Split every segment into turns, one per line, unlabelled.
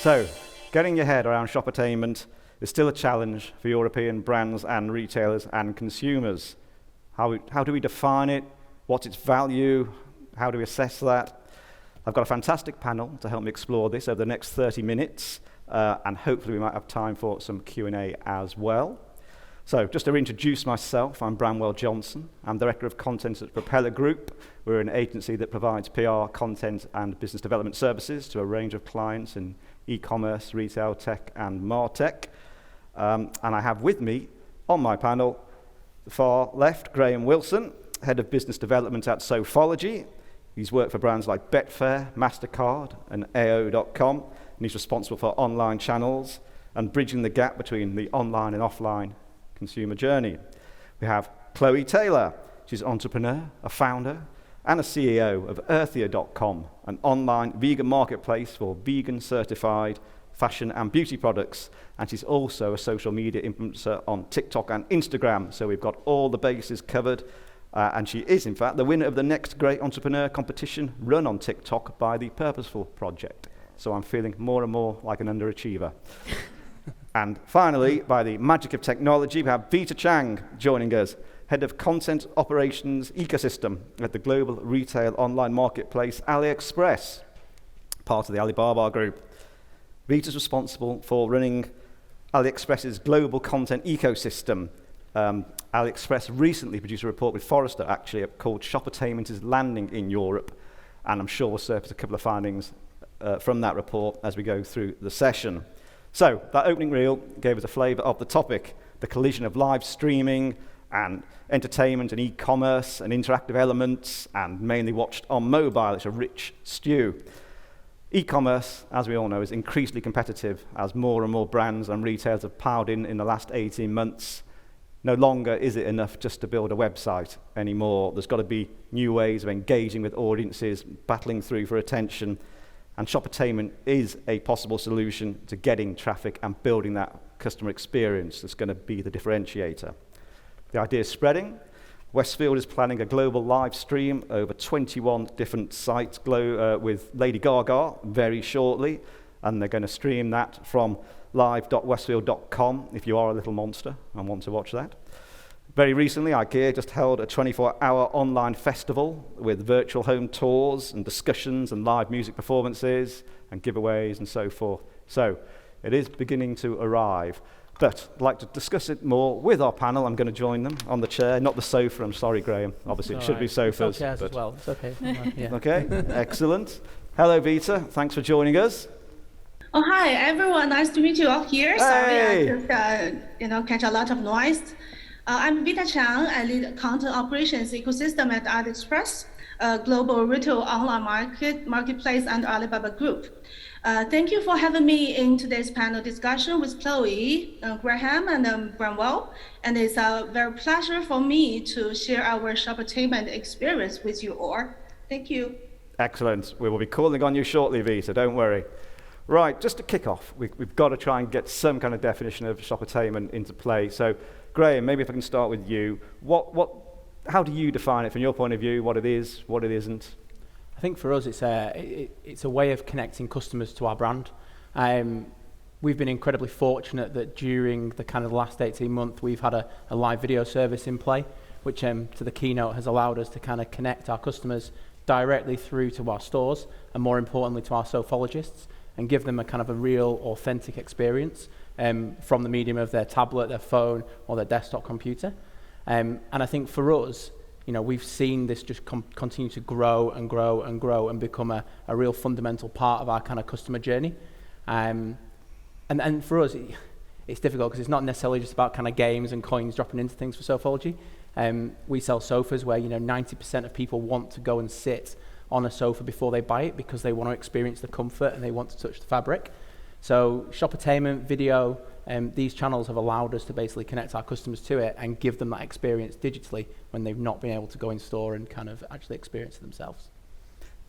So, getting your head around Shoppertainment is still a challenge for European brands and retailers and consumers. How do we define it? What's its value? How do we assess that? I've got a fantastic panel to help me explore this over the next 30 minutes, and hopefully we might have time for some Q&A as well. So, just to introduce myself, I'm Bramwell Johnson. I'm Director of Content at Propeller Group. We're an agency that provides PR, content, and business development services to a range of clients in e-commerce, retail, tech, and MarTech. And I have with me on my panel, the far left, Graham Wilson, Head of Business Development at Sofology. He's worked for brands like Betfair, MasterCard, and AO.com, and he's responsible for online channels and bridging the gap between the online and offline consumer journey. We have Chloe Taylor. She's an entrepreneur, a founder, and a CEO of Earthier.com, an online vegan marketplace for vegan-certified fashion and beauty products. And she's also a social media influencer on TikTok and Instagram. So we've got all the bases covered. And she is, in fact, the winner of the next great entrepreneur competition run on TikTok by the Purposeful Project. So I'm feeling more and more like an underachiever. And finally, by the magic of technology, we have Vita Chang joining us, Head of Content Operations Ecosystem at the global retail online marketplace AliExpress, part of the Alibaba Group. Vita's responsible for running AliExpress's global content ecosystem. AliExpress recently produced a report with Forrester, actually, called Shoppertainment is Landing in Europe, and I'm sure we'll surface a couple of findings from that report as we go through the session. So, that opening reel gave us a flavour of the topic, the collision of live streaming and entertainment and e-commerce and interactive elements, and mainly watched on mobile. It's a rich stew. E-commerce, as we all know, is increasingly competitive as more and more brands and retailers have piled in the last 18 months. No longer is it enough just to build a website anymore. There's got to be new ways of engaging with audiences, battling through for attention, and Shoppertainment is a possible solution to getting traffic and building that customer experience that's going to be the differentiator. The idea is spreading. Westfield is planning a global live stream over 21 different sites with Lady Gaga very shortly, and they're going to stream that from live.westfield.com if you are a little monster and want to watch that. Very recently, IKEA just held a 24-hour online festival with virtual home tours and discussions and live music performances and giveaways and so forth. So it is beginning to arrive. But I'd like to discuss it more with our panel. I'm going to join them on the chair, not the sofa. I'm sorry, Graham. Obviously, it should be sofas.
It's as well. It's okay. Yeah.
Okay, excellent. Hello, Vita. Thanks for joining us.
Oh, hi, everyone. Nice to meet you all here.
Hey.
Sorry, I just catch a lot of noise. I'm Vita Chang. I lead content operations ecosystem at AliExpress, a global retail online marketplace under Alibaba Group. Thank you for having me in today's panel discussion with Chloe, Graham, and Bramwell. And it's a very pleasure for me to share our Shoppertainment experience with you all. Thank you.
Excellent. We will be calling on you shortly, Vita. Don't worry. Right, just to kick off, we've got to try and get some kind of definition of Shoppertainment into play. So, Graham, maybe if I can start with you. How do you define it from your point of view, what it is, what it isn't?
I think for us, it's a way of connecting customers to our brand. We've been incredibly fortunate that during the kind of last 18 months, we've had a live video service in play, which to the keynote has allowed us to kind of connect our customers directly through to our stores, and more importantly to our sophologists, and give them a kind of a real, authentic experience from the medium of their tablet, their phone, or their desktop computer. And I think for us, we've seen this just continue to grow and grow and grow and become a real fundamental part of our kind of customer journey. And for us, it's difficult because it's not necessarily just about kind of games and coins dropping into things for Sofology. We sell sofas where 90% of people want to go and sit on a sofa before they buy it because they want to experience the comfort and they want to touch the fabric. So Shoppertainment, video, these channels have allowed us to basically connect our customers to it and give them that experience digitally when they've not been able to go in store and kind of actually experience it themselves.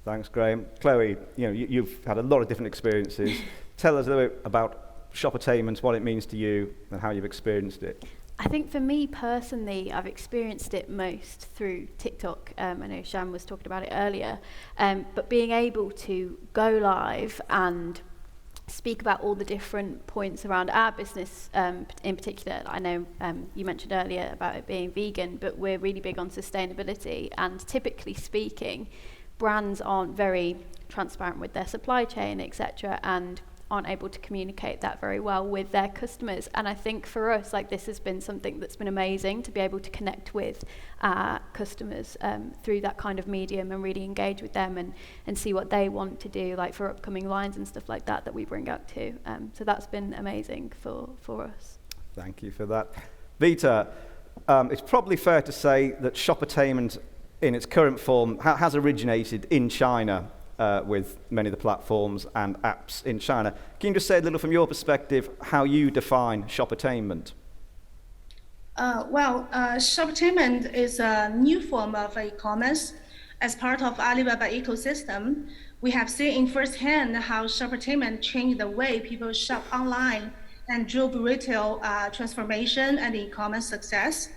Thanks, Graham. Chloe, you've had a lot of different experiences. Tell us a little bit about Shoppertainment, what it means to you and how you've experienced it.
I think for me personally, I've experienced it most through TikTok. I know Sham was talking about it earlier, but being able to go live and speak about all the different points around our business in particular. I know you mentioned earlier about it being vegan, but we're really big on sustainability, and typically speaking, brands aren't very transparent with their supply chain, etc., and aren't able to communicate that very well with their customers. And I think for us, like, this has been something that's been amazing to be able to connect with our customers through that kind of medium and really engage with them and see what they want to do, like for upcoming lines and stuff like that we bring out too. So that's been amazing for us.
Thank you for that. Vita, it's probably fair to say that Shoppertainment in its current form has originated in China with many of the platforms and apps in China. Can you just say a little from your perspective how you define Shoppertainment?
Shoppertainment is a new form of e-commerce. As part of Alibaba ecosystem, we have seen firsthand how Shoppertainment changed the way people shop online and drove retail transformation and e-commerce success.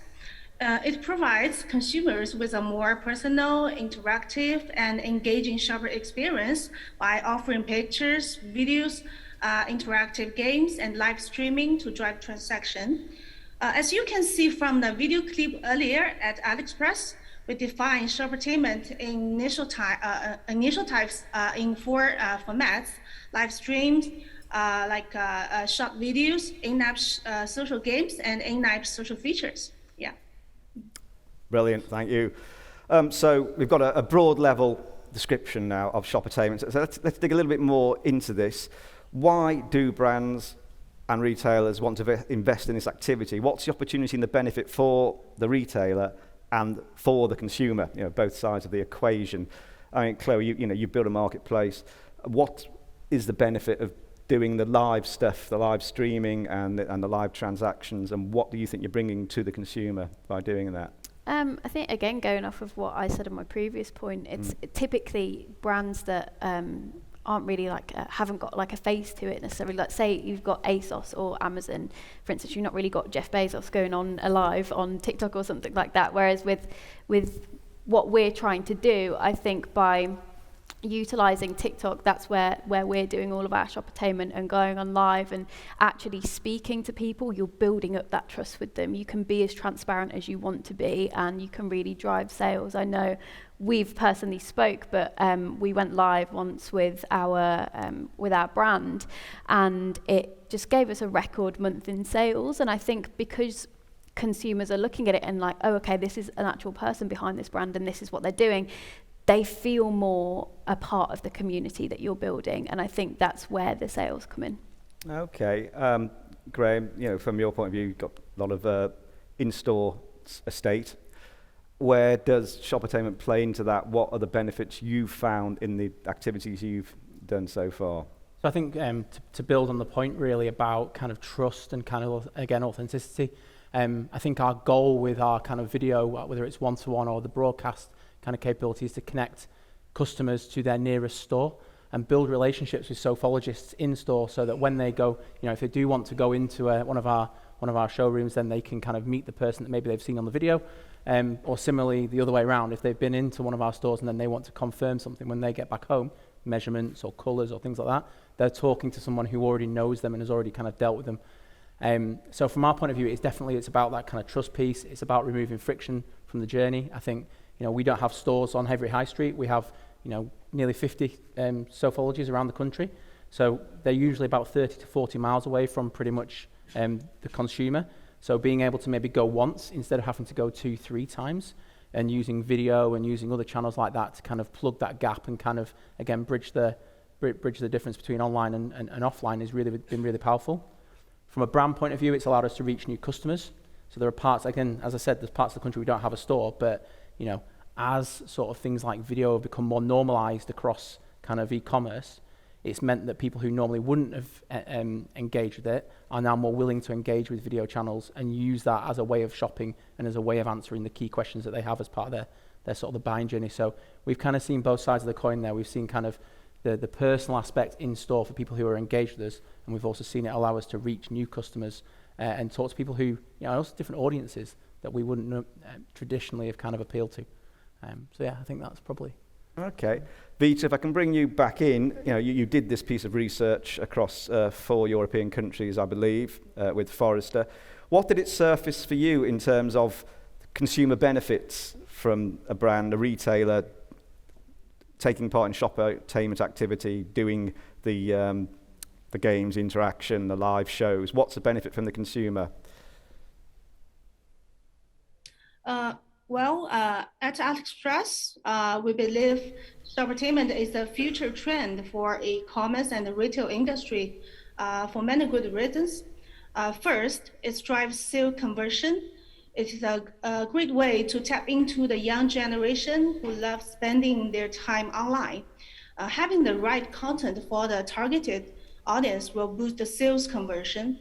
It provides consumers with a more personal, interactive, and engaging shopper experience by offering pictures, videos, interactive games, and live streaming to drive transaction. As you can see from the video clip earlier at AliExpress, we define Shoppertainment in initial types in 4 formats: live streams, short videos, in-app social games, and in-app social features. Yeah.
Brilliant, thank you. So we've got a broad level description now of Shoppertainment. So let's dig a little bit more into this. Why do brands and retailers want to invest in this activity? What's the opportunity and the benefit for the retailer and for the consumer? You know, both sides of the equation. I mean, Chloe, you build a marketplace. What is the benefit of doing the live stuff, the live streaming and the live transactions, and what do you think you're bringing to the consumer by doing that?
I think, again, going off of what I said in my previous point, it's typically brands that aren't really haven't got like a face to it necessarily. Like, say you've got ASOS or Amazon, for instance, you've not really got Jeff Bezos going on live on TikTok or something like that. Whereas with what we're trying to do, I think by utilising TikTok, that's where we're doing all of our Shoppertainment and going on live and actually speaking to people. You're building up that trust with them. You can be as transparent as you want to be, and you can really drive sales. I know we've personally spoke, but we went live once with our brand, and it just gave us a record month in sales. And I think because consumers are looking at it and like, oh, okay, this is an actual person behind this brand and this is what they're doing, they feel more a part of the community that you're building, and I think that's where the sales come in.
Okay, Graham, from your point of view, you've got a lot of in-store estate. Where does Shoppertainment play into that? What are the benefits you've found in the activities you've done so far?
So I think to build on the point really about kind of trust and kind of, again, authenticity, I think our goal with our kind of video, whether it's one-to-one or the broadcast kind of capabilities, to connect customers to their nearest store and build relationships with sophologists in store, so that when they go, if they do want to go into one of our showrooms, then they can kind of meet the person that maybe they've seen on the video, or similarly the other way around, if they've been into one of our stores and then they want to confirm something when they get back home, measurements or colours or things like that, they're talking to someone who already knows them and has already kind of dealt with them. So from our point of view, it's about that kind of trust piece. It's about removing friction from the journey. I think we don't have stores on every high street. We have, nearly 50 sophologies around the country. So they're usually about 30 to 40 miles away from pretty much the consumer. So being able to maybe go once instead of having to go 2-3 times, and using video and using other channels like that to kind of plug that gap and kind of, again, bridge the difference between online and offline has really been really powerful. From a brand point of view, it's allowed us to reach new customers. So there are parts, again, as I said, there's parts of the country we don't have a store, but as sort of things like video have become more normalized across kind of e-commerce, it's meant that people who normally wouldn't have engaged with it are now more willing to engage with video channels and use that as a way of shopping and as a way of answering the key questions that they have as part of their sort of the buying journey. So we've kind of seen both sides of the coin there. We've seen kind of the personal aspect in store for people who are engaged with us, and we've also seen it allow us to reach new customers and talk to people who, also different audiences that we wouldn't traditionally have kind of appealed to. So yeah, I think that's probably
Okay. Vita, if I can bring you back in, you did this piece of research across 4 European countries, I believe, with Forrester. What did it surface for you in terms of consumer benefits from a brand, a retailer, taking part in Shoppertainment activity, doing the games, interaction, the live shows? What's the benefit from the consumer?
At AliExpress, we believe Shoppertainment is the future trend for e-commerce and the retail industry for many good reasons. First, it drives sales conversion. It is a great way to tap into the young generation who love spending their time online. Having the right content for the targeted audience will boost the sales conversion.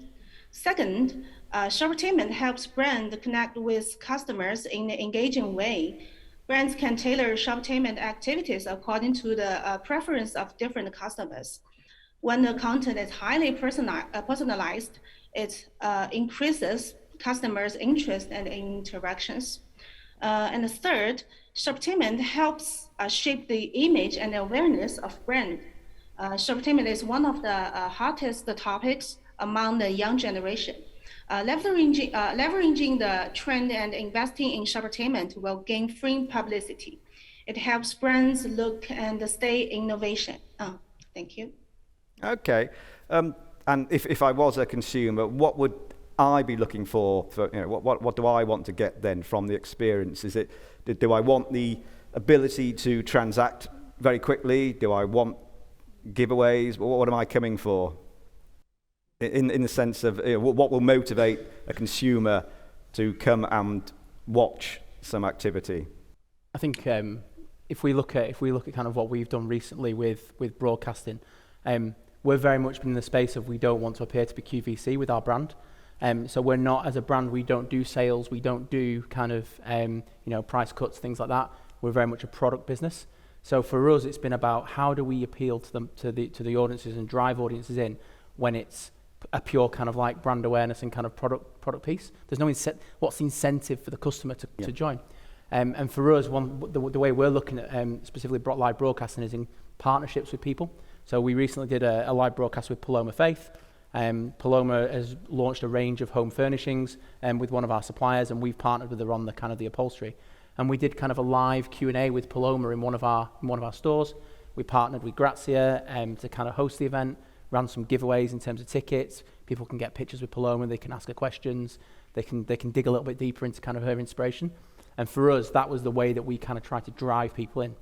Second, Shoppertainment helps brands connect with customers in an engaging way. Brands can tailor Shoppertainment activities according to the preference of different customers. When the content is highly personalized, it increases customers' interest and interactions. And the third, Shoppertainment helps shape the image and awareness of brand. Shoppertainment is one of the hottest topics among the young generation. Leveraging the trend and investing in Shoppertainment will gain free publicity. It helps brands look and stay innovation. Thank you. Okay.
And if I was a consumer, what would I be looking for what do I want to get then from the experience? Do I want the ability to transact very quickly? Do I want giveaways? What am I coming for? In the sense of what will motivate a consumer to come and watch some activity?
I think if we look at kind of what we've done recently with broadcasting, we're very much in the space of we don't want to appear to be QVC with our brand. So we're not, as a brand, we don't do sales, we don't do kind of price cuts, things like that. We're very much a product business. So for us, it's been about how do we appeal to the audiences and drive audiences in when it's a pure kind of like brand awareness and kind of product piece. There's no what's the incentive for the customer to join? And for us, the way we're looking at specifically live broadcasting is in partnerships with people. So we recently did a live broadcast with Paloma Faith. Paloma has launched a range of home furnishings with one of our suppliers, and we've partnered with her on the kind of the upholstery. And we did kind of a live Q&A with Paloma in one of our stores. We partnered with Grazia to kind of host the event, ran some giveaways in terms of tickets. People can get pictures with Paloma, they can ask her questions, they can dig a little bit deeper into kind of her inspiration. And for us, that was the way that we kind of tried to drive people in.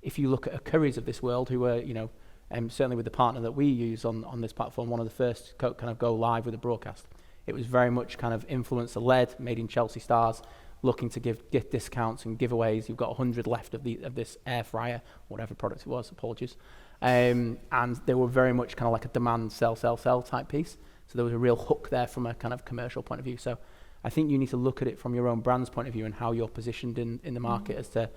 If you look at a Currys of this world, who are, certainly with the partner that we use on this platform, one of the first kind of go live with a broadcast, it was very much kind of influencer-led, made in Chelsea stars, looking to give discounts and giveaways. You've got 100 left of this air fryer, whatever product it was, apologies. And they were very much kind of like a demand, sell type piece. So there was a real hook there from a kind of commercial point of view. So I think you need to look at it from your own brand's point of view and how you're positioned in the market as to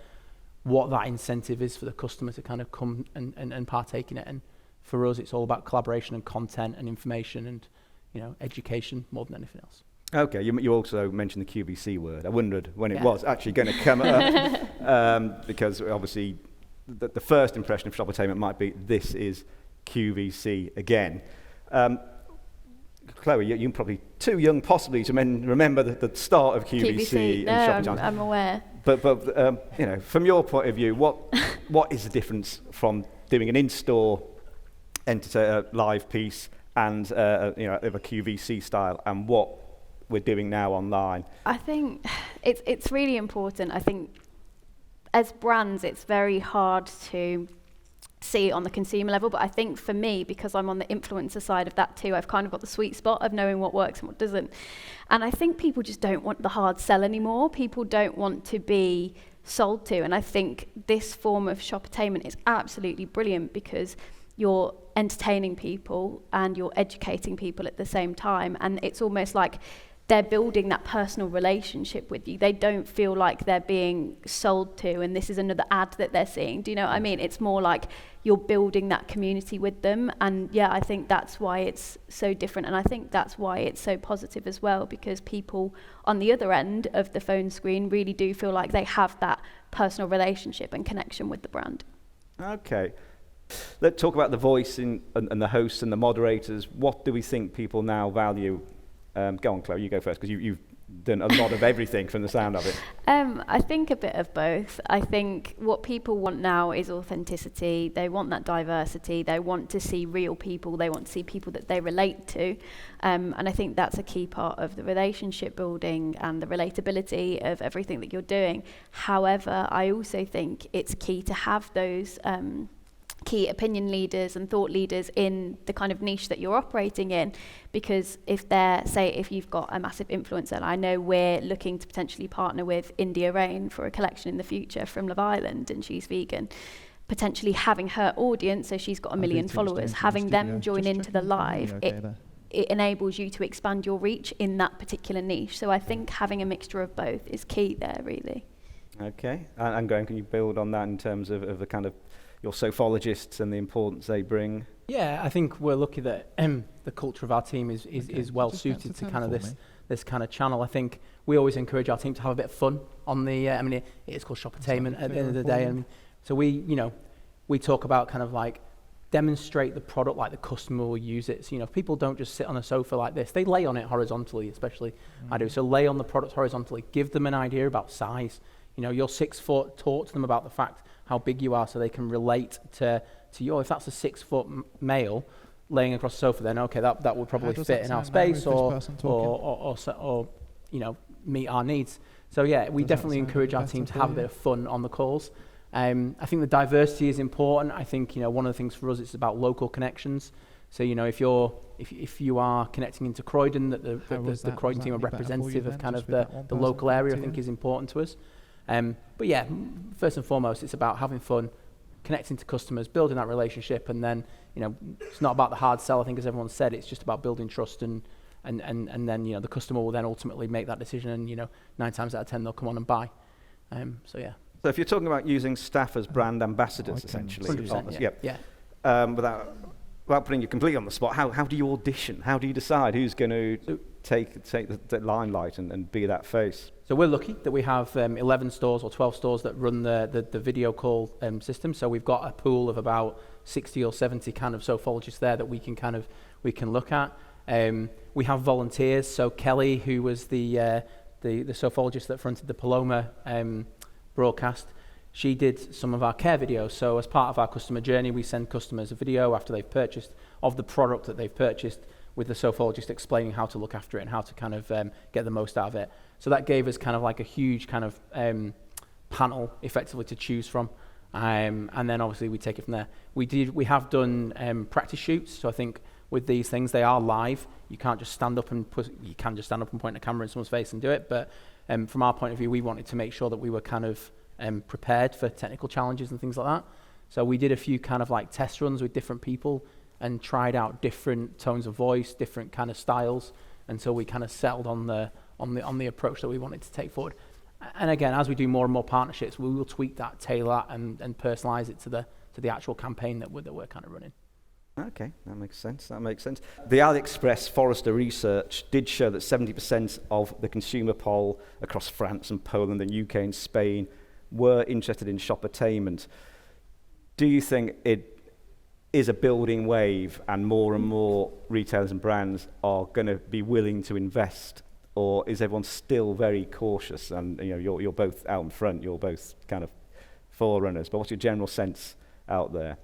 what that incentive is for the customer to kind of come and partake in it. And for us, it's all about collaboration and content and information and education more than anything else.
Okay, you also mentioned the QVC word. I wondered when it was actually going to come up because obviously the first impression of Shoppertainment might be this is QVC again. Chloe, you're probably too young possibly to remember the start of QVC.
No, I'm aware.
But from your point of view, what is the difference from doing an in-store live piece and of a QVC style and what we're doing now online?
I think it's really important. I think as brands, it's very hard to see on the consumer level, but I think for me, because I'm on the influencer side of that too, I've kind of got the sweet spot of knowing what works and what doesn't. And I think people just don't want the hard sell anymore. People don't want to be sold to. And I think this form of Shoppertainment is absolutely brilliant because you're entertaining people and you're educating people at the same time. And it's almost like they're building that personal relationship with you. They don't feel like they're being sold to and this is another ad that they're seeing. Do you know what I mean? It's more like you're building that community with them. And yeah, I think that's why it's so different. And I think that's why it's so positive as well, because people on the other end of the phone screen really do feel like they have that personal relationship and connection with the brand.
Okay. Let's talk about the voice and the hosts and the moderators. What do we think people now value? Go on, Chloe, you go first, because you've done a lot of everything from the sound of it.
I think a bit of both. I think what people want now is authenticity. They want that diversity. They want to see real people. They want to see people that they relate to. And I think that's a key part of the relationship building and the relatability of everything that you're doing. However, I also think it's key to have those key opinion leaders and thought leaders in the kind of niche that you're operating in, because if you've got a massive influencer, and I know we're looking to potentially partner with India Rain for a collection in the future from Love Island, and she's vegan, potentially having her audience, so she's got 1 million followers, having them join into the live, it enables you to expand your reach in that particular niche. So I think having a mixture of both is key there, really.
Okay, and Graham, can you build on that in terms of the kind of your sophologists and the importance they bring?
Yeah, I think we're lucky that the culture of our team is well suited to kind of this kind of channel. I think we always encourage our team to have a bit of fun on the. I mean, it's called Shoppertainment at the end of the day, and so we talk about kind of like demonstrate the product like the customer will use it. So, people don't just sit on a sofa like this; they lay on it horizontally, especially I do. So lay on the product horizontally, give them an idea about size. You're 6 foot. Talk to them about the fact how big you are, so they can relate to you. If that's a 6 foot male laying across the sofa, then okay, that would probably fit in our space, or meet our needs. So yeah, we definitely encourage our team to have a bit of fun on the calls. I think the diversity is important. I think one of the things for us, it's about local connections. So if you are connecting into Croydon, that the Croydon team are representative of kind of the local area, I think is important to us. But yeah, first and foremost, it's about having fun, connecting to customers, building that relationship, and then it's not about the hard sell. I think, as everyone said, it's just about building trust, and then the customer will then ultimately make that decision, and 9 times out of 10 they'll come on and buy. So yeah. So
if you're talking about using staff as brand ambassadors, essentially,
100%, yeah.
Without putting you completely on the spot, how do you audition? How do you decide who's going to take the limelight and be that face?
So we're lucky that we have 11 stores or 12 stores that run the video call system. So we've got a pool of about 60 or 70 kind of sophologists there that we can look at. We have volunteers. So Kelly, who was the sophologist that fronted the Paloma broadcast, she did some of our care videos. So as part of our customer journey, we send customers a video after they've purchased of the product that they've purchased, with the sophologist explaining how to look after it and how to kind of get the most out of it. So that gave us kind of like a huge kind of panel effectively to choose from. And then obviously we take it from there. We have done practice shoots. So I think with these things, they are live. You can't just stand up and point a camera in someone's face and do it. But from our point of view, we wanted to make sure that we were kind of prepared for technical challenges and things like that. So we did a few kind of like test runs with different people and tried out different tones of voice, different kind of styles, until we kind of settled on the approach that we wanted to take forward. And again, as we do more and more partnerships, we will tweak that, tailor and personalize it to the actual campaign that we're kind of running.
Okay, that makes sense. The AliExpress Forrester research did show that 70% of the consumer poll across France and Poland and UK and Spain were interested in shoppertainment. Do you think it is a building wave and more retailers and brands are going to be willing to invest, or is everyone still very cautious? And you're both out in front, you're both kind of forerunners, but what's your general sense out there?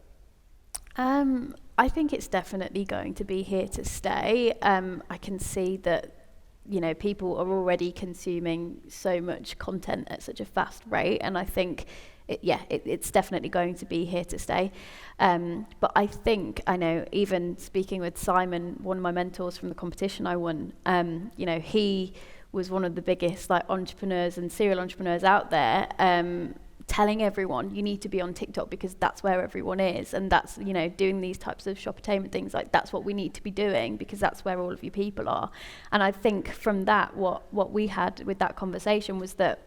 I think it's definitely going to be here to stay. I can see that people are already consuming so much content at such a fast rate, and I think it's definitely going to be here to stay. But I know, even speaking with Simon, one of my mentors from the competition I won, he was one of the biggest entrepreneurs and serial entrepreneurs out there 10 telling everyone you need to be on TikTok because that's where everyone is, and that's, you know, doing these types of shoppertainment things, like that's what we need to be doing because that's where all of you people are. And I think from that, what we had with that conversation was that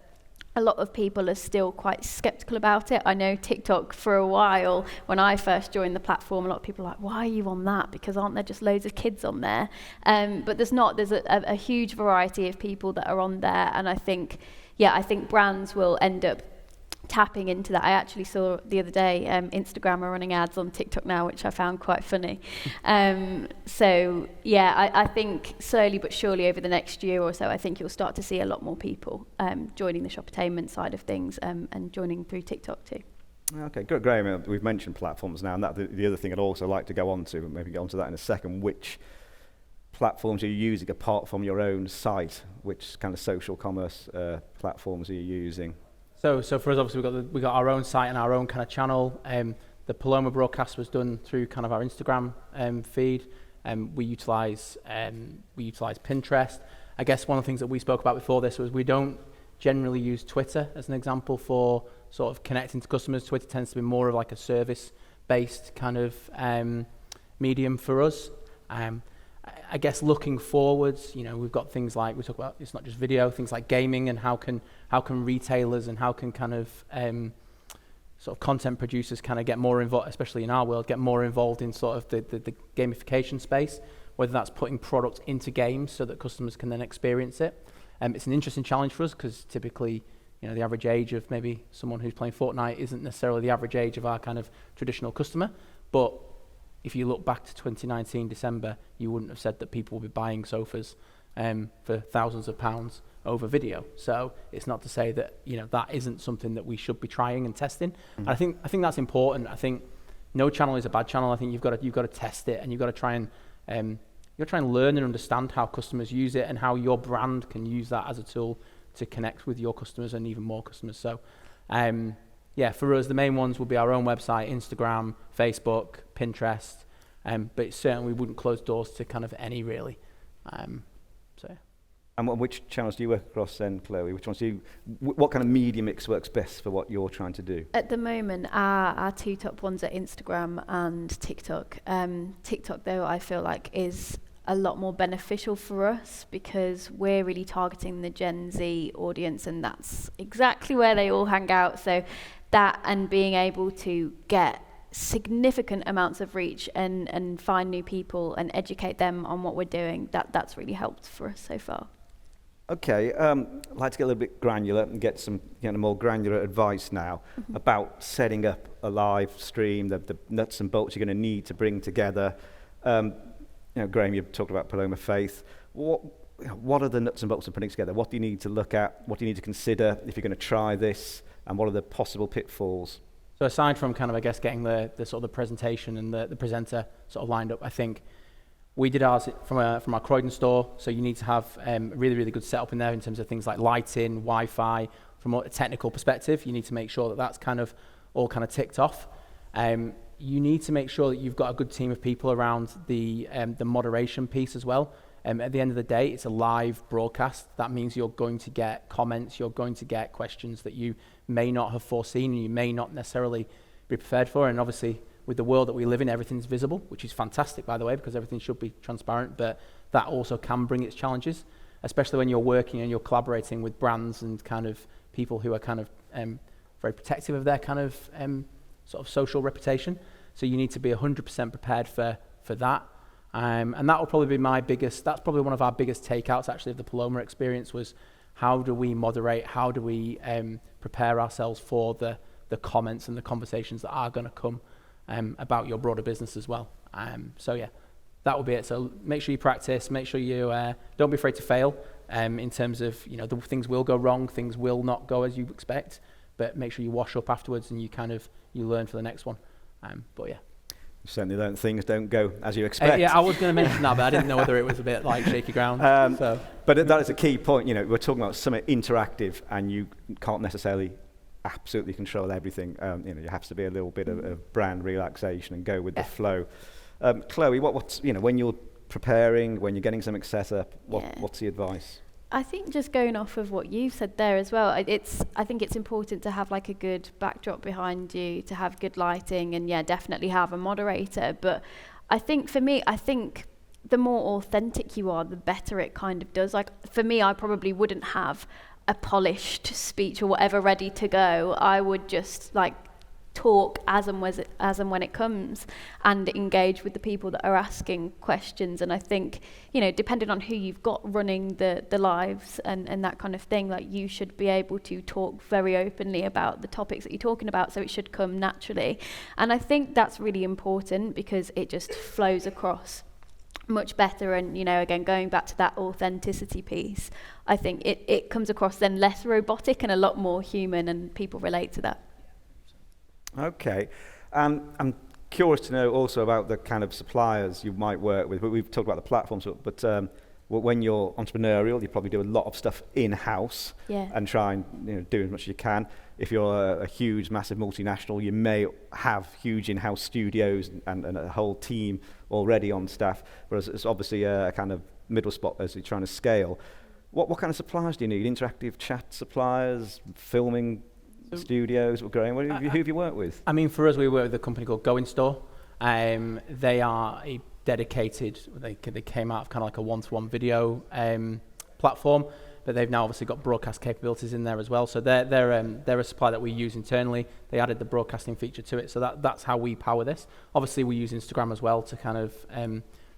a lot of people are still quite skeptical about it. I know TikTok for a while, when I first joined the platform, a lot of people are like, why are you on that? Because aren't there just loads of kids on there? But there's not. There's a huge variety of people that are on there. And I think brands will end up tapping into that. I actually saw the other day Instagram are running ads on TikTok now, which I found quite funny. So yeah, I think slowly but surely over the next year or so, I think you'll start to see a lot more people joining the shoppertainment side of things and joining through TikTok too.
Okay, good, Graham. We've mentioned platforms now, and that the other thing I'd also like to go on to, and maybe get onto that in a second, which platforms are you using apart from your own site? Which kind of social commerce platforms are you using?
So for us, obviously, we got our own site and our own kind of channel. The Paloma broadcast was done through kind of our Instagram feed. We utilize Pinterest. I guess one of the things that we spoke about before this was we don't generally use Twitter as an example for sort of connecting to customers. Twitter tends to be more of like a service-based kind of medium for us. I guess looking forwards, you know, we've got things like, we talk about, it's not just video, things like gaming, and how can retailers and how can kind of sort of content producers kind of get more involved, especially in our world, get more involved in sort of the gamification space, whether that's putting products into games so that customers can then experience it. It's an interesting challenge for us because typically, you know, the average age of maybe someone who's playing Fortnite isn't necessarily the average age of our kind of traditional customer, but if you look back to 2019 December, you wouldn't have said that people would be buying sofas for thousands of pounds over video. So it's not to say that, you know, that isn't something that we should be trying and testing. Mm-hmm. I think that's important. I think no channel is a bad channel. I think you've got to test it, and you've got to try and learn and understand how customers use it and how your brand can use that as a tool to connect with your customers and even more customers. So yeah, for us, the main ones will be our own website, Instagram, Facebook, Pinterest, but certainly we wouldn't close doors to kind of any really. So.
And which channels do you work across then, Chloe? Which ones what kind of media mix works best for what you're trying to do?
At the moment, our two top ones are Instagram and TikTok. TikTok, though, I feel like is a lot more beneficial for us because we're really targeting the Gen Z audience, and that's exactly where they all hang out. So that, and being able to get significant amounts of reach and find new people and educate them on what we're doing, that's really helped for us so far.
Okay, I'd like to get a little bit granular and get some more granular advice now about setting up a live stream, the nuts and bolts you're going to need to bring together. Graham, you talked about Paloma Faith. What are the nuts and bolts of putting together? What do you need to look at? What do you need to consider if you're going to try this? And what are the possible pitfalls?
So aside from kind of, I guess, getting the sort of the presentation and the presenter sort of lined up, I think we did ours from our Croydon store. So you need to have a really, really good setup in there in terms of things like lighting, Wi-Fi. From a technical perspective, you need to make sure that that's kind of all kind of ticked off. You need to make sure that you've got a good team of people around the moderation piece as well. At the end of the day, it's a live broadcast. That means you're going to get comments, you're going to get questions that you may not have foreseen and you may not necessarily be prepared for. And obviously, with the world that we live in, everything's visible, which is fantastic, by the way, because everything should be transparent, but that also can bring its challenges, especially when you're working and you're collaborating with brands and kind of people who are kind of very protective of their kind of sort of social reputation. So you need to be 100% prepared for that. And that will probably be that's probably one of our biggest takeouts actually of the Paloma experience, was how do we moderate, how do we prepare ourselves for the comments and the conversations that are going to come about your broader business as well. So yeah, that will be it. So make sure you practice, make sure you don't be afraid to fail in terms of, the things will go wrong, things will not go as you expect, but make sure you wash up afterwards and you learn for the next one. But yeah.
Certainly things don't go as you expect.
Yeah, I was going to mention that, but I didn't know whether it was a bit like shaky ground.
But that is a key point. We're talking about something interactive, and you can't necessarily absolutely control everything. You have to be a little bit of brand relaxation and go with the flow. Chloe, what's when you're preparing, when you're getting something set up, what's the advice?
I think just going off of what you've said there as well, I think it's important to have like a good backdrop behind you, to have good lighting, and yeah, definitely have a moderator. But I think for me, the more authentic you are, the better it kind of does. Like for me, I probably wouldn't have a polished speech or whatever ready to go. I would just like talk as and when it comes, and engage with the people that are asking questions. And I think, depending on who you've got running the lives and that kind of thing, like you should be able to talk very openly about the topics that you're talking about, so it should come naturally. And I think that's really important because it just flows across much better. And again, going back to that authenticity piece, I think it comes across then less robotic and a lot more human, and people relate to that.
Okay. I'm curious to know also about the kind of suppliers you might work with. We've talked about the platforms, but when you're entrepreneurial, you probably do a lot of stuff in-house and try and do as much as you can. If you're a huge, massive multinational, you may have huge in-house studios and a whole team already on staff, whereas it's obviously a kind of middle spot as you're trying to scale. What kind of suppliers do you need? Interactive chat suppliers, filming studios? Graham, who have you worked with?
I mean, for us, we work with a company called Go In Store. They are a dedicated, they came out of kind of like a one-to-one video platform, but they've now obviously got broadcast capabilities in there as well. So they're a supplier that we use internally. They added the broadcasting feature to it, so that's how we power this. Obviously, we use Instagram as well to kind of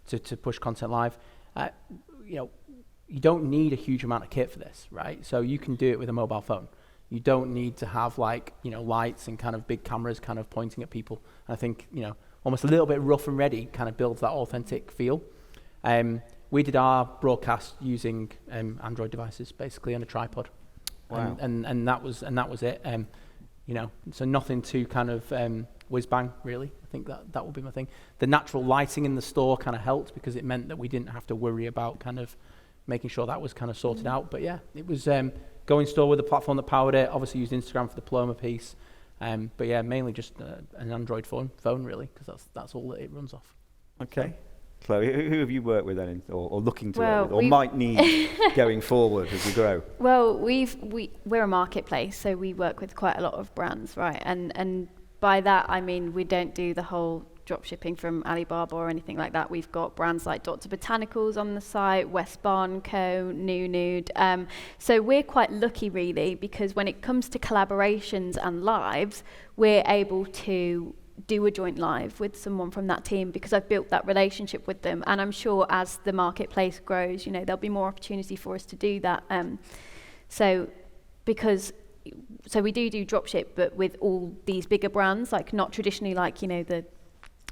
to push content live. You don't need a huge amount of kit for this, right? So you can do it with a mobile phone. You don't need to have lights and kind of big cameras kind of pointing at people. And I think, almost a little bit rough and ready kind of builds that authentic feel. We did our broadcast using Android devices, basically on a tripod.
Wow.
And that was it. So nothing too kind of whiz bang, really. I think that would be my thing. The natural lighting in the store kind of helped because it meant that we didn't have to worry about kind of making sure that was kind of sorted out. But yeah, it was Go In Store with the platform that powered it. Obviously used Instagram for the Paloma piece. But yeah, mainly just an Android phone really, because that's all that it runs off.
Okay. Chloe, who have you worked with then, or looking to work with, or might need going forward as we grow?
Well, we're a marketplace, so we work with quite a lot of brands, right? And by that I mean we don't do the whole drop shipping from Alibaba or anything like that. We've got brands like Dr. Botanicals on the site, West Barn Co, New Nude. So we're quite lucky really, because when it comes to collaborations and lives, we're able to do a joint live with someone from that team because I've built that relationship with them. And I'm sure as the marketplace grows, there'll be more opportunity for us to do that. So we do drop ship, but with all these bigger brands, like not traditionally like,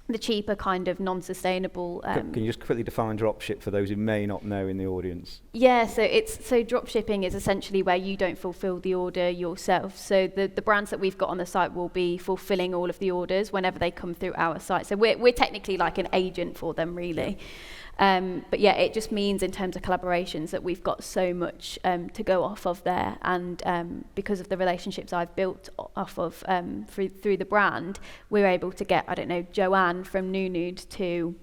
the cheaper kind of non-sustainable.
Can you just quickly define dropship for those who may not know in the audience?
Yeah, so drop shipping is essentially where you don't fulfill the order yourself. So the brands that we've got on the site will be fulfilling all of the orders whenever they come through our site. So we're technically like an agent for them, really. But yeah, it just means in terms of collaborations that we've got so much to go off of there, and because of the relationships I've built off of through the brand, we're able to get, Joanne from New Nude to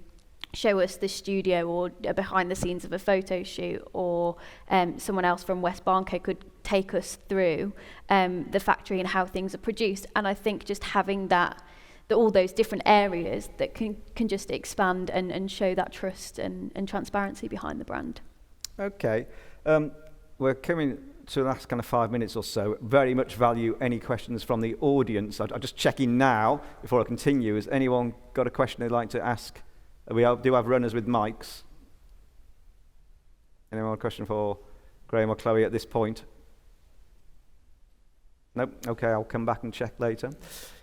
show us the studio or behind the scenes of a photo shoot, or someone else from West Barn Co could take us through the factory and how things are produced. And I think just having all those different areas that can just expand and show that trust and transparency behind the brand. Okay.
We're coming to the last kind of 5 minutes or so. Very much value any questions from the audience. I'm just checking now before I continue. Has anyone got a question they'd like to ask? We do have runners with mics. Anyone have a question for Graham or Chloe at this point? Nope. Okay, I'll come back and check later.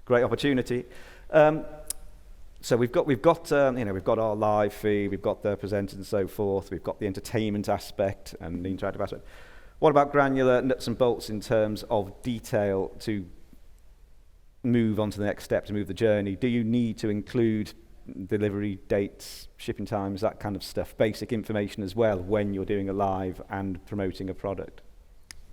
Great opportunity. So we've got our live feed, we've got the presenters and so forth, we've got the entertainment aspect and the interactive aspect. What about granular nuts and bolts in terms of detail to move on to the next step, to move the journey? Do you need to include delivery dates, shipping times, that kind of stuff, basic information as well when you're doing a live and promoting a product?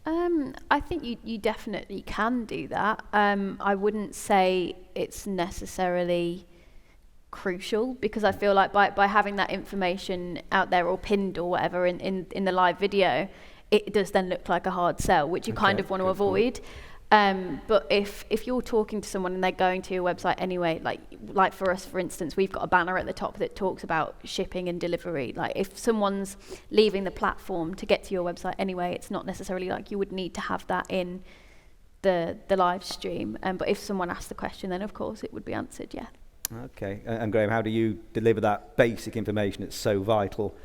I think you definitely can do that. I wouldn't say it's necessarily crucial, because I feel like by having that information out there or pinned or whatever in the live video, it does then look like a hard sell, which you kind of want to avoid. But if you're talking to someone and they're going to your website anyway, like for us, for instance, we've got a banner at the top that talks about shipping and delivery. Like if someone's leaving the platform to get to your website anyway, it's not necessarily like you would need to have that in the live stream. But if someone asks the question, then of course it would be answered, yeah.
Okay, and Graham, how do you deliver that basic information that's so vital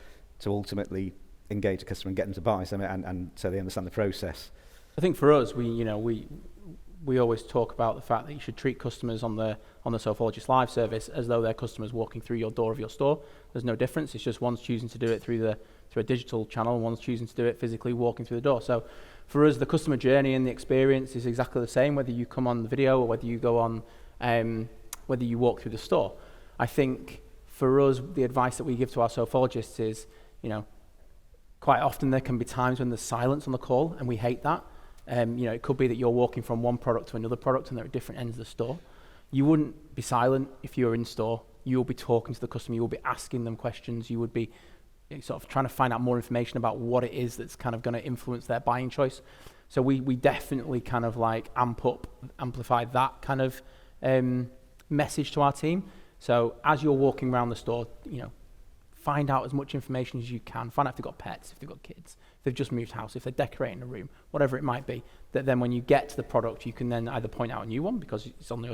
to ultimately engage the customer and get them to buy something, and so they understand the process?
I think for us, we always talk about the fact that you should treat customers on the Sophologist Live service as though they're customers walking through your door of your store. There's no difference. It's just one's choosing to do it through a digital channel, and one's choosing to do it physically walking through the door. So for us, the customer journey and the experience is exactly the same, whether you come on the video or whether you go on, whether you walk through the store. I think for us, the advice that we give to our sophologists is, quite often there can be times when there's silence on the call, and we hate that. It could be that you're walking from one product to another product and they're at different ends of the store. You wouldn't be silent if you were in store. You will be talking to the customer. You will be asking them questions. You would be sort of trying to find out more information about what it is that's kind of going to influence their buying choice. So we definitely kind of like amplify that kind of message to our team. So as you're walking around the store, find out as much information as you can. Find out if they've got pets, if they've got kids, if they've just moved house, if they're decorating a room, whatever it might be. That then when you get to the product, you can then either point out a new one because it's on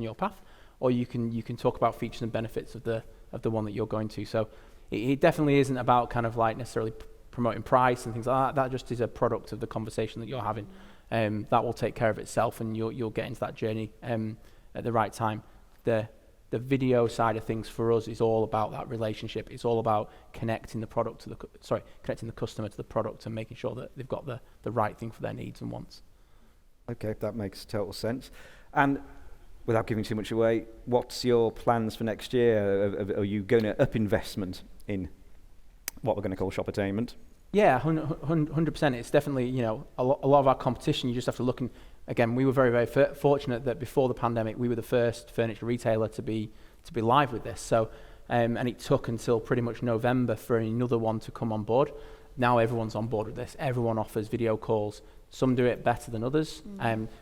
your path, or you can talk about features and benefits of the one that you're going to. So it definitely isn't about kind of like necessarily promoting price and things like that. That just is a product of the conversation that you're having. That will take care of itself, and you'll get into that journey at the right time. The video side of things for us is all about that relationship. It's all about connecting the customer to the product and making sure that they've got the right thing for their needs and wants.
Okay, that makes total sense. And without giving too much away, what's your plans for next year? Are you going to up investment in what we're going to call Shoppertainment? Yeah,
100%. It's definitely, a lot of our competition, you just have to look. And again, we were very, very fortunate that before the pandemic, we were the first furniture retailer to be live with this. So, and it took until pretty much November for another one to come on board. Now everyone's on board with this. Everyone offers video calls. Some do it better than others.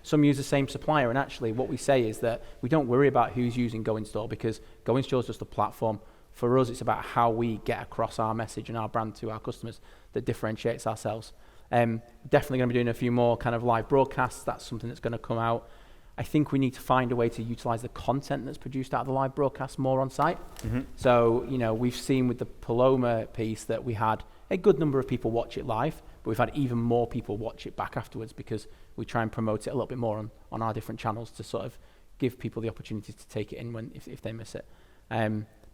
Some use the same supplier. And actually, what we say is that we don't worry about who's using Go In Store, because Go In Store is just a platform. For us, it's about how we get across our message and our brand to our customers that differentiates ourselves. Definitely going to be doing a few more kind of live broadcasts. That's something that's going to come out. I think we need to find a way to utilize the content that's produced out of the live broadcast more on site. Mm-hmm. So, we've seen with the Paloma piece that we had a good number of people watch it live, but we've had even more people watch it back afterwards because we try and promote it a little bit more on our different channels to sort of give people the opportunity to take it in if they miss it.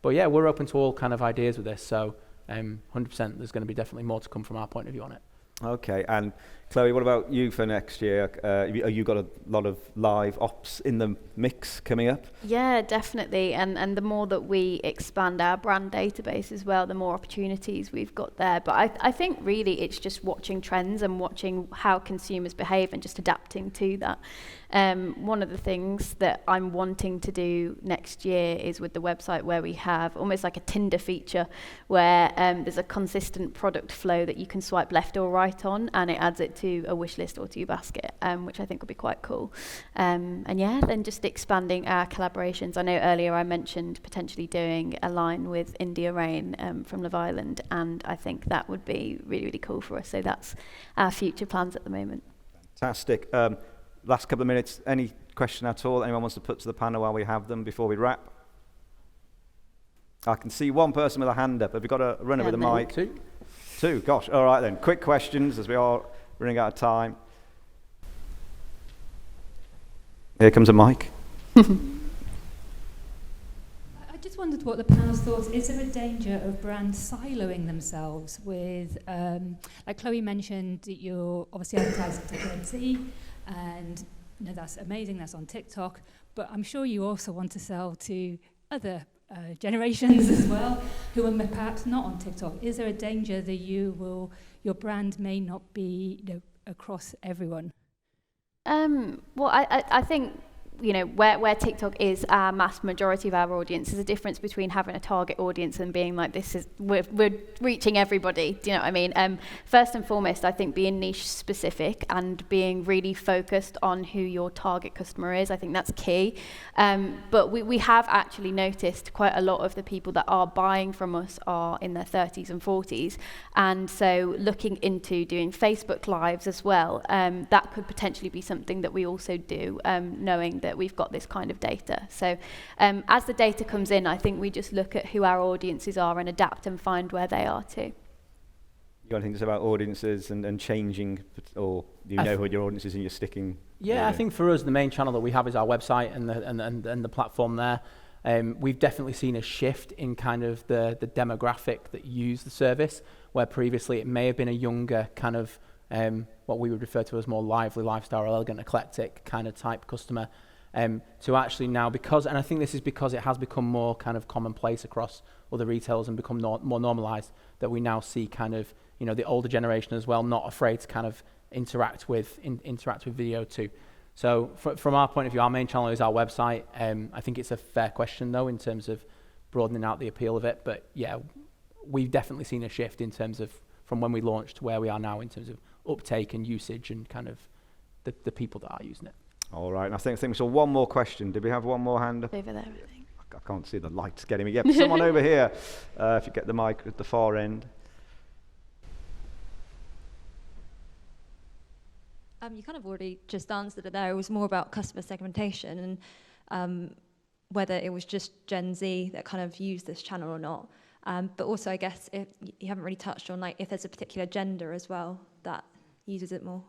But yeah, we're open to all kind of ideas with this. So 100%, there's going to be definitely more to come from our point of view on it.
Okay, and Chloe, what about you for next year? Have you got a lot of live ops in the mix coming up?
Yeah, definitely. And the more that we expand our brand database as well, the more opportunities we've got there. But I think really it's just watching trends and watching how consumers behave and just adapting to that. One of the things that I'm wanting to do next year is with the website where we have almost like a Tinder feature where there's a consistent product flow that you can swipe left or right on, and it adds it to a wish list or to your basket, which I think will be quite cool. And yeah, then just expanding our collaborations. I know earlier I mentioned potentially doing a line with India Rain from Love Island, and I think that would be really, really cool for us. So that's our future plans at the moment.
Fantastic. Last couple of minutes, any question at all anyone wants to put to the panel while we have them before we wrap? I can see one person with a hand up. Have you got a runner with a mic? Two, gosh. All right then, quick questions as we are running out of time. Here comes a mic.
I just wondered what the panel's thoughts. Is there a danger of brands siloing themselves with, like Chloe mentioned, that you're obviously advertising to Gen Z, and that's amazing, that's on TikTok, but I'm sure you also want to sell to other generations as well, who are perhaps not on TikTok. Is there a danger that your brand may not be across everyone?
Well, I think you know, where TikTok is our mass majority of our audience, there's a difference between having a target audience and being like, we're reaching everybody. Do you know what I mean? First and foremost, I think being niche specific and being really focused on who your target customer is, I think that's key. But we have actually noticed quite a lot of the people that are buying from us are in their 30s and 40s. And so looking into doing Facebook Lives as well, that could potentially be something that we also do, knowing that we've got this kind of data. So as the data comes in, I think we just look at who our audiences are and adapt and find where they are too.
You got anything to say about audiences and changing, or do you know who your audience is and you're sticking?
Yeah, I think for us, the main channel that we have is our website and the platform there. We've definitely seen a shift in kind of the demographic that use the service, where previously it may have been a younger kind of what we would refer to as more lively, lifestyle, elegant, eclectic kind of type customer, to actually now, and I think this is because it has become more kind of commonplace across other retailers and become more normalized, that we now see kind of, you know, the older generation as well, not afraid to kind of interact with video too. So from our point of view, our main channel is our website. I think it's a fair question though, in terms of broadening out the appeal of it. But yeah, we've definitely seen a shift in terms of from when we launched to where we are now in terms of uptake and usage and kind of the people that are using it.
All right, and I think we saw one more question. Did we have one more hand up?
Over there, I think.
I can't see the lights getting me. Yep, someone over here, if you get the mic at the far end.
You kind of already just answered it there. It was more about customer segmentation and whether it was just Gen Z that kind of used this channel or not. But also, I guess, if you haven't really touched on, like, if there's a particular gender as well that uses it more.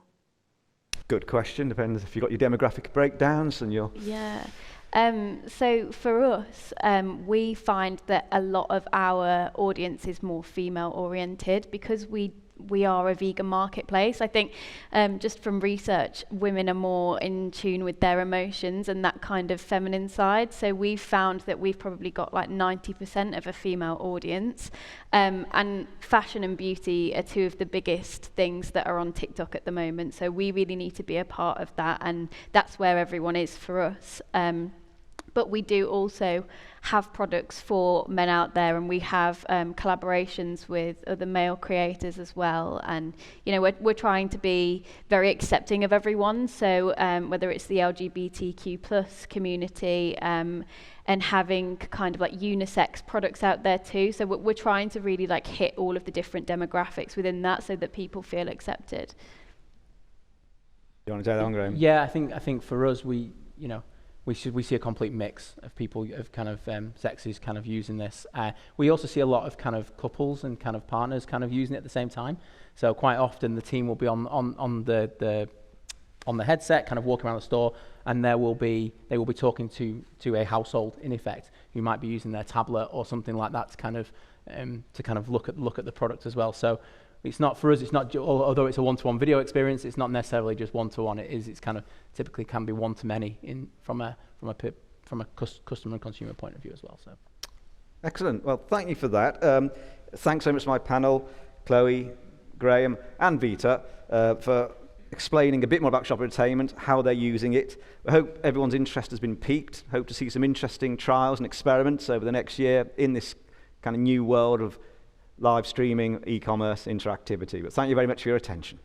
Good question. Depends if you've got your demographic breakdowns and your...
Yeah. So for us, we find that a lot of our audience is more female oriented because we are a vegan marketplace. I think just from research, women are more in tune with their emotions and that kind of feminine side. So we've found that we've probably got like 90% of a female audience. And fashion and beauty are two of the biggest things that are on TikTok at the moment. So we really need to be a part of that, and that's where everyone is for us. But we do also have products for men out there, and we have collaborations with other male creators as well. And you know, we're trying to be very accepting of everyone. So whether it's the LGBTQ+ community, and having kind of like unisex products out there too. So we're trying to really like hit all of the different demographics within that, so that people feel accepted.
You want to take that on, Graham?
Yeah, I think for us, we see a complete mix of people of kind of sexes kind of using this. We also see a lot of kind of couples and kind of partners kind of using it at the same time. So quite often the team will be on the headset, kind of walking around the store, and they will be talking to a household in effect who might be using their tablet or something like that to kind of look at the product as well. So it's not for us. It's not although it's a one-to-one video experience. It's not necessarily just one-to-one. It's kind of typically can be one-to-many from a customer and consumer point of view as well. So
excellent. Well, thank you for that. Thanks so much to my panel, Chloe, Graham, and Vita, for explaining a bit more about Shoppertainment, how they're using it. I hope everyone's interest has been piqued. Hope to see some interesting trials and experiments over the next year in this kind of new world of live streaming, e-commerce, interactivity. But thank you very much for your attention.